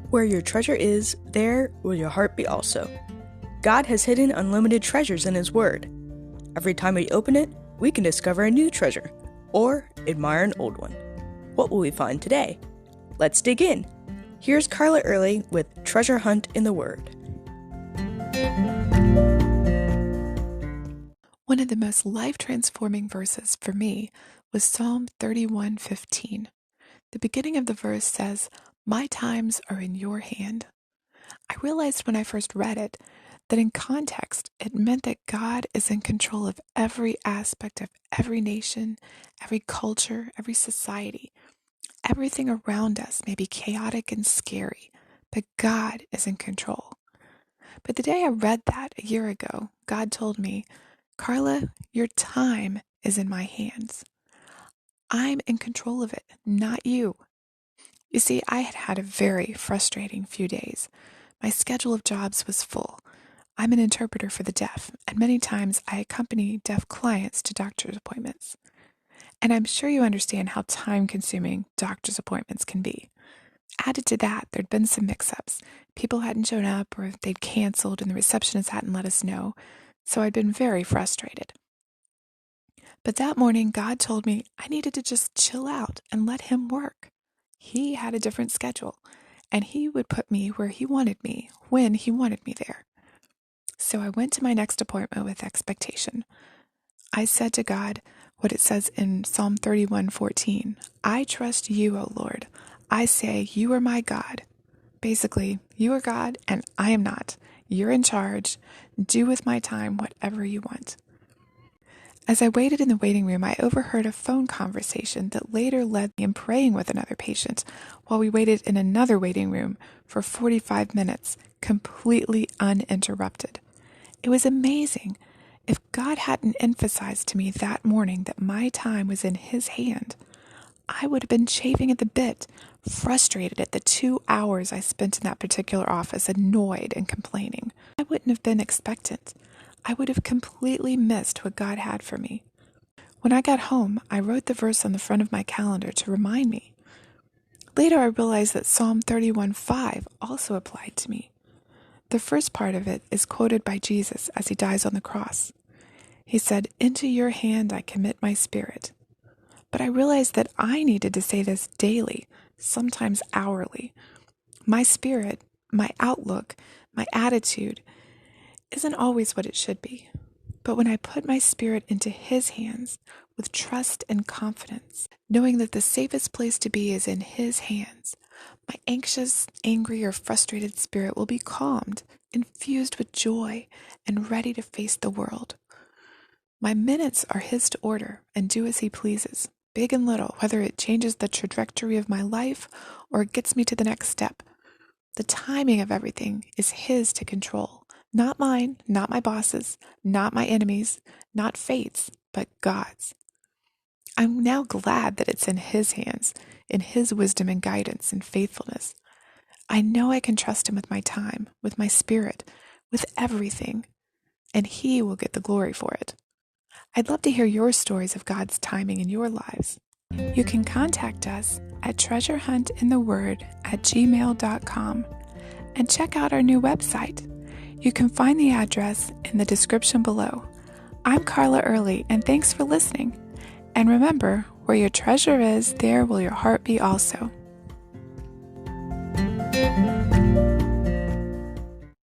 Where your treasure is, there will your heart be also. God has hidden unlimited treasures in His Word. Every time we open it, we can discover a new treasure, or admire an old one. What will we find today? Let's dig in. Here's Carla Early with Treasure Hunt in the Word. One of the most life-transforming verses for me was Psalm 31:15. The beginning of the verse says, "My times are in your hand." I realized when I first read it that in context, it meant that God is in control of every aspect of every nation, every culture, every society. Everything around us may be chaotic and scary, but God is in control. But the day I read that a year ago, God told me, "Carla, your time is in my hands. I'm in control of it, not you." You see, I had had a very frustrating few days. My schedule of jobs was full. I'm an interpreter for the deaf, and many times I accompany deaf clients to doctor's appointments. And I'm sure you understand how time-consuming doctor's appointments can be. Added to that, there'd been some mix-ups. People hadn't shown up, or they'd canceled, and the receptionist hadn't let us know. So I'd been very frustrated. But that morning, God told me I needed to just chill out and let Him work. He had a different schedule, and He would put me where He wanted me, when He wanted me there. So I went to my next appointment with expectation. I said to God what it says in Psalm 31:14, "I trust you, O Lord. I say, you are my God." Basically, you are God and I am not. You're in charge. Do with my time whatever you want. As I waited in the waiting room, I overheard a phone conversation that later led me in praying with another patient while we waited in another waiting room for 45 minutes, completely uninterrupted. It was amazing. If God hadn't emphasized to me that morning that my time was in His hand, I would have been chafing at the bit, frustrated at the 2 hours I spent in that particular office, annoyed and complaining. I wouldn't have been expectant. I would have completely missed what God had for me. When I got home, I wrote the verse on the front of my calendar to remind me. Later, I realized that Psalm 31:5 also applied to me. The first part of it is quoted by Jesus as He dies on the cross. He said, "Into your hand I commit my spirit." But I realized that I needed to say this daily, sometimes hourly. My spirit, my outlook, my attitude isn't always what it should be. But when I put my spirit into His hands with trust and confidence, knowing that the safest place to be is in His hands, my anxious, angry, or frustrated spirit will be calmed, infused with joy, and ready to face the world. My minutes are His to order and do as He pleases, big and little, whether it changes the trajectory of my life or it gets me to the next step. The timing of everything is His to control. Not mine, not my boss's, not my enemies, not fate's, but God's. I'm now glad that it's in His hands, in His wisdom and guidance and faithfulness. I know I can trust Him with my time, with my spirit, with everything, and He will get the glory for it. I'd love to hear your stories of God's timing in your lives. You can contact us at treasurehuntintheword@gmail.com and check out our new website. You can find the address in the description below. I'm Carla Early, and thanks for listening. And remember, where your treasure is, there will your heart be also.